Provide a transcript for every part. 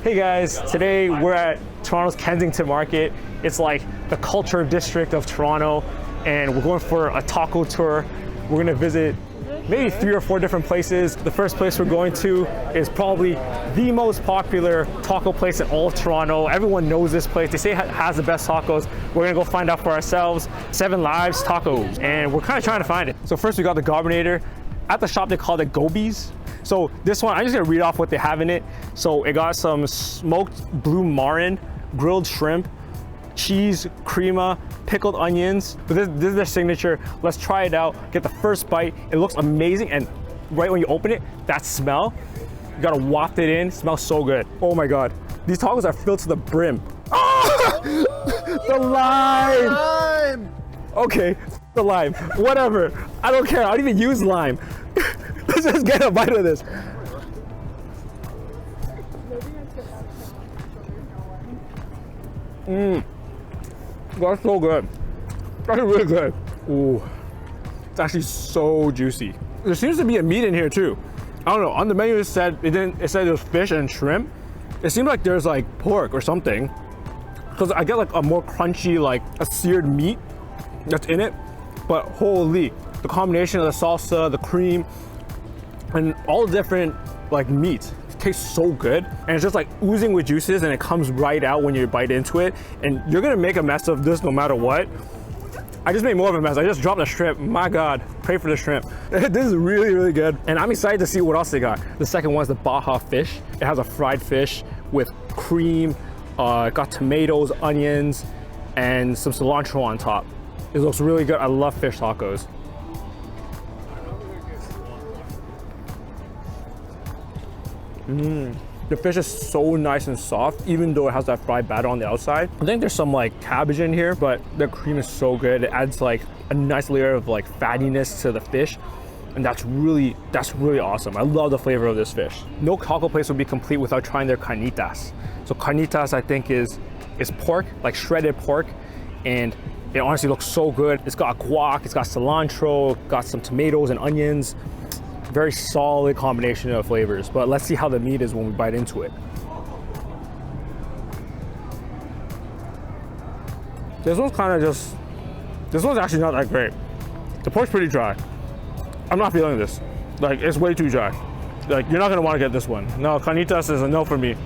Hey guys, today we're at Toronto's Kensington Market. It's like the culture district of Toronto, and we're going for a taco tour. We're gonna visit maybe 3 or 4 different places. The first place we're going to is probably the most popular taco place in all of Toronto. Everyone knows this place. They say it has the best tacos. We're gonna go find out for ourselves. 7 Lives Tacos, and we're kind of trying to find it. So first we got the Gobernador. At the shop they call it Gobies. So this one, I'm just gonna read off what they have in it. So it got some smoked blue marin, grilled shrimp, cheese, crema, pickled onions. But this is their signature. Let's try it out, get the first bite. It looks amazing, and right when you open it, that smell, you gotta waft it in. It smells so good. Oh my God. These tacos are filled to the brim. Oh! The lime! Okay, the lime, whatever. I don't care, I don't even use lime. Let's just get a bite of this. That's so good. That's really good. Ooh, it's actually so juicy. There seems to be a meat in here too. I don't know, on the menu it said it was fish and shrimp. It seems like there's like pork or something, because I get like a more crunchy, like a seared meat that's in it. But holy, the combination of the salsa, the cream, and all the different like meats, it tastes so good, and it's just like oozing with juices, and it comes right out when you bite into it. And you're gonna make a mess of this no matter what. I just made more of a mess. I just dropped the shrimp. My God, pray for the shrimp. This is really, really good, and I'm excited to see what else they got. The second one is the Baja Fish. It has a fried fish with cream, got tomatoes, onions, and some cilantro on top. It looks really good. I love fish tacos. The fish is so nice and soft, even though it has that fried batter on the outside. I think there's some like cabbage in here, but the cream is so good. It adds like a nice layer of like fattiness to the fish, and that's really awesome. I love the flavor of this fish. No taco place would be complete without trying their carnitas. So carnitas, I think, is pork, like shredded pork, and it honestly looks so good. It's got guac, it's got cilantro, got some tomatoes and onions. Very solid combination of flavors, but let's see how the meat is when we bite into it. This one's actually not that great. The pork's pretty dry. I'm not feeling this. Like, it's way too dry. Like, you're not gonna wanna get this one. No, carnitas is a no for me.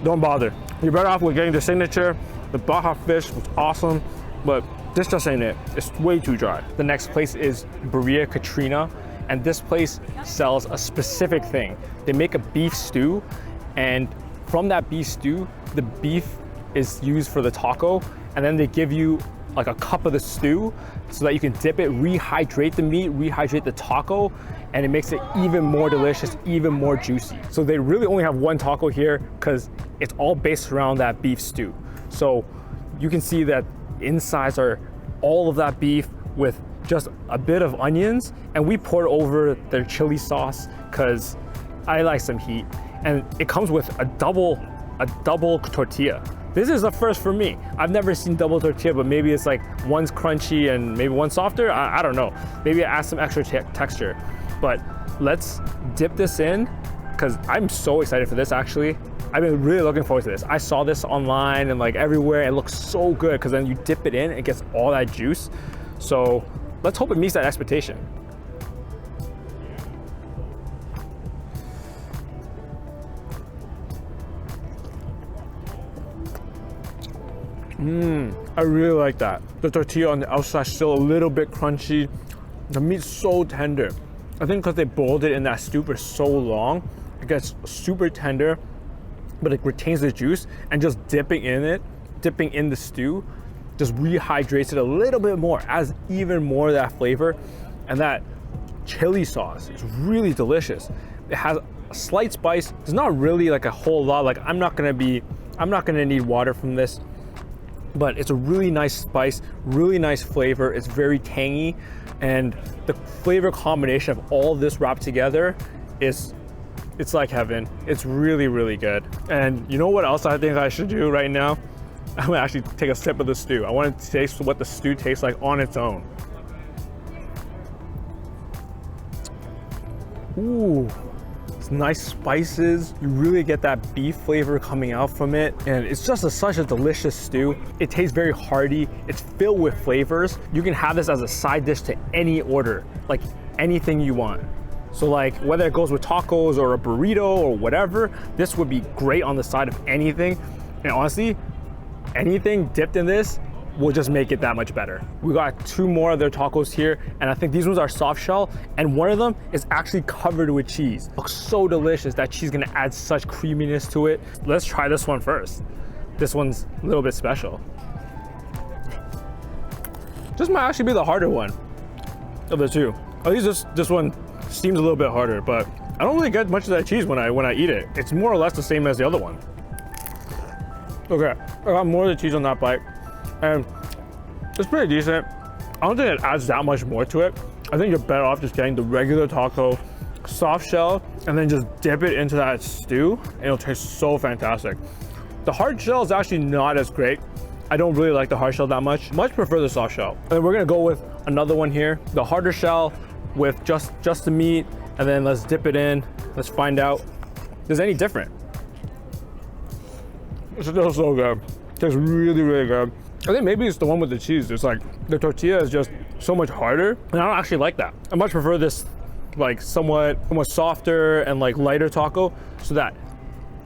Don't bother. You're better off with getting the signature. The Baja Fish was awesome, but this just ain't it. It's way too dry. The next place is Brera Katrina. And this place sells a specific thing. They make a beef stew, and from that beef stew, the beef is used for the taco, and then they give you like a cup of the stew so that you can dip it, rehydrate the meat, rehydrate the taco, and it makes it even more delicious, even more juicy. So they really only have one taco here because it's all based around that beef stew. So you can see that insides are all of that beef with just a bit of onions, and we poured over their chili sauce because I like some heat, and it comes with a double tortilla. This is a first for me. I've never seen double tortilla, but maybe it's like one's crunchy and maybe one's softer. I don't know. Maybe it adds some extra texture. But let's dip this in, because I'm so excited for this actually. I've been really looking forward to this. I saw this online and like everywhere. It looks so good because then you dip it in, it gets all that juice. So let's hope it meets that expectation. I really like that. The tortilla on the outside is still a little bit crunchy. The meat's so tender. I think because they boiled it in that stew for so long, it gets super tender, but it retains the juice, and just dipping in the stew, just rehydrates it a little bit more, adds even more of that flavor, and that chili sauce is really delicious. It has a slight spice. It's not really like a whole lot. Like I'm not gonna need water from this, but it's a really nice spice, really nice flavor. It's very tangy, and the flavor combination of all this wrapped together it's like heaven. It's really, really good. And you know what else I think I should do right now? I'm gonna actually take a sip of the stew. I want to taste what the stew tastes like on its own. Ooh, nice spices. You really get that beef flavor coming out from it. And it's just such a delicious stew. It tastes very hearty. It's filled with flavors. You can have this as a side dish to any order, like anything you want. So like whether it goes with tacos or a burrito or whatever, this would be great on the side of anything. And honestly, anything dipped in this will just make it that much better. We got 2 more of their tacos here, and I think these ones are soft shell, and one of them is actually covered with cheese. Looks so delicious. That cheese is gonna add such creaminess to it. Let's try this one first. This one's a little bit special. This might actually be the harder one of the 2. At least this one seems a little bit harder, but I don't really get much of that cheese when I eat it. It's more or less the same as the other one. Okay, I got more of the cheese on that bite, and it's pretty decent. I don't think it adds that much more to it. I think you're better off just getting the regular taco, soft shell, and then just dip it into that stew, and it'll taste so fantastic. The hard shell is actually not as great. I don't really like the hard shell that much. Much prefer the soft shell. And we're gonna go with another one here, the harder shell with just the meat, and then let's dip it in. Let's find out if there's any different. It's still so good. It tastes really, really good. I think maybe it's the one with the cheese. It's like the tortilla is just so much harder, and I don't actually like that. I much prefer this like somewhat softer and like lighter taco, so that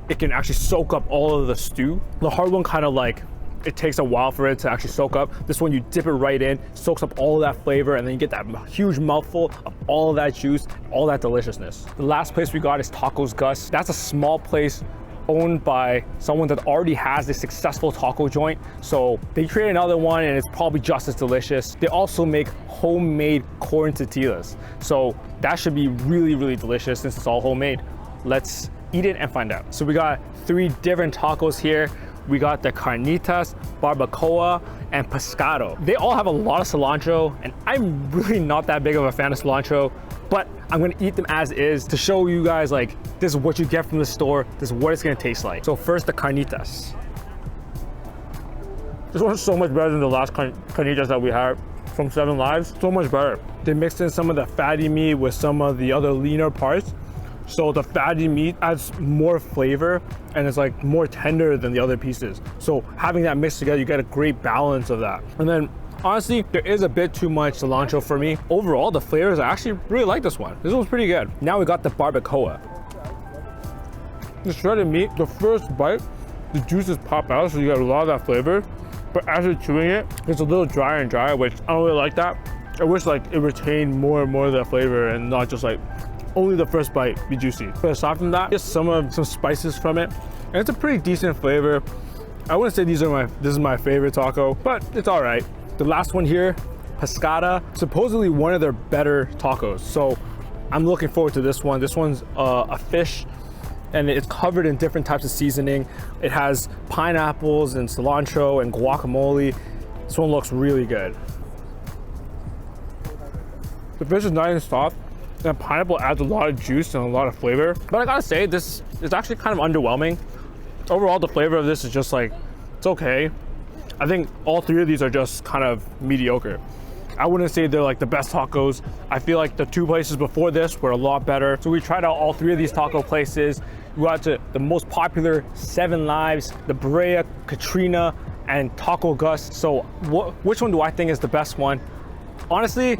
it can actually soak up all of the stew. The hard one kind of like, it takes a while for it to actually soak up. This one, you dip it right in, soaks up all of that flavor, and then you get that huge mouthful of all of that juice, all that deliciousness. The last place we got is Tacos Gus. That's a small place owned by someone that already has a successful taco joint. So they create another one, and it's probably just as delicious. They also make homemade corn tortillas. So that should be really, really delicious since it's all homemade. Let's eat it and find out. So we got 3 different tacos here. We got the Carnitas, Barbacoa, and Pescado. They all have a lot of cilantro, and I'm really not that big of a fan of cilantro, but I'm gonna eat them as is to show you guys like, this is what you get from the store, this is what it's gonna taste like. So first, the Carnitas. This one's so much better than the last Carnitas that we had from 7 Lives, so much better. They mixed in some of the fatty meat with some of the other leaner parts. So the fatty meat adds more flavor, and it's like more tender than the other pieces. So having that mixed together, you get a great balance of that. And then honestly, there is a bit too much cilantro for me. Overall, the flavors, I actually really like this one. This one's pretty good. Now we got the Barbacoa. The shredded meat, the first bite, the juices pop out, so you get a lot of that flavor. But as you're chewing it, it's a little drier and drier, which I don't really like that. I wish like it retained more and more of that flavor and not just like only the first bite be juicy. But aside from that, just some spices from it, and it's a pretty decent flavor. I wouldn't say this is my favorite taco, but it's all right. The last one here, Pescado, supposedly one of their better tacos. So I'm looking forward to this one. This one's a fish, and it's covered in different types of seasoning. It has pineapples and cilantro and guacamole. This one looks really good. The fish is nice and soft. And pineapple adds a lot of juice and a lot of flavor. But I gotta say, this is actually kind of underwhelming. Overall, the flavor of this is just like, it's okay. I think all 3 of these are just kind of mediocre. I wouldn't say they're like the best tacos. I feel like the 2 places before this were a lot better. So we tried out all 3 of these taco places. We got to the most popular 7 Lives, the Brera Katrina, and Taco Gus. So which one do I think is the best one? Honestly,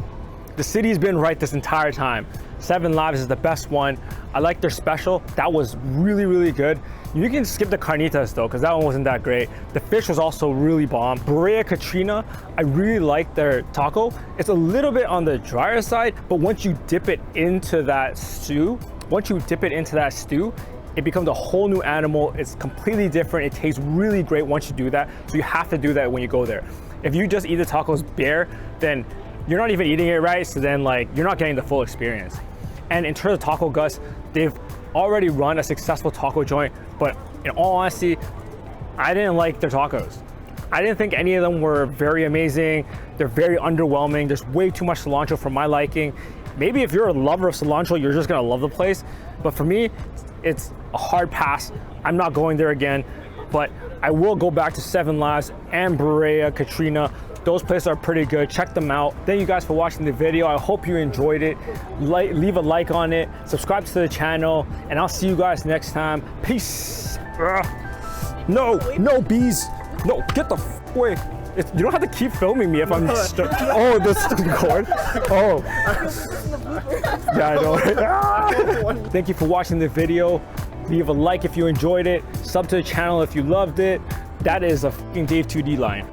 the city's been right this entire time. 7 Lives is the best one. I like their special. That was really, really good. You can skip the Carnitas though, because that one wasn't that great. The fish was also really bomb. Brera Katrina, I really like their taco. It's a little bit on the drier side, but once you dip it into that stew, it becomes a whole new animal. It's completely different. It tastes really great once you do that. So you have to do that when you go there. If you just eat the tacos bare, then you're not even eating it right, so then like you're not getting the full experience. And in terms of Taco Gus, they've already run a successful taco joint, but in all honesty, I didn't like their tacos. I didn't think any of them were very amazing. They're very underwhelming. There's way too much cilantro for my liking. Maybe if you're a lover of cilantro, you're just gonna love the place. But for me, it's a hard pass. I'm not going there again, but I will go back to 7 Lives and Brera Katrina Those places are pretty good. Check them out. Thank you guys for watching the video. I hope you enjoyed it. Leave a like on it. Subscribe to the channel. And I'll see you guys next time. Peace. No bees. No, get the f away. You don't have to keep filming me if I'm oh, this is the cord. Oh. Yeah, I know. Thank you for watching the video. Leave a like if you enjoyed it. Sub to the channel if you loved it. That is a f***ing Dave 2D line.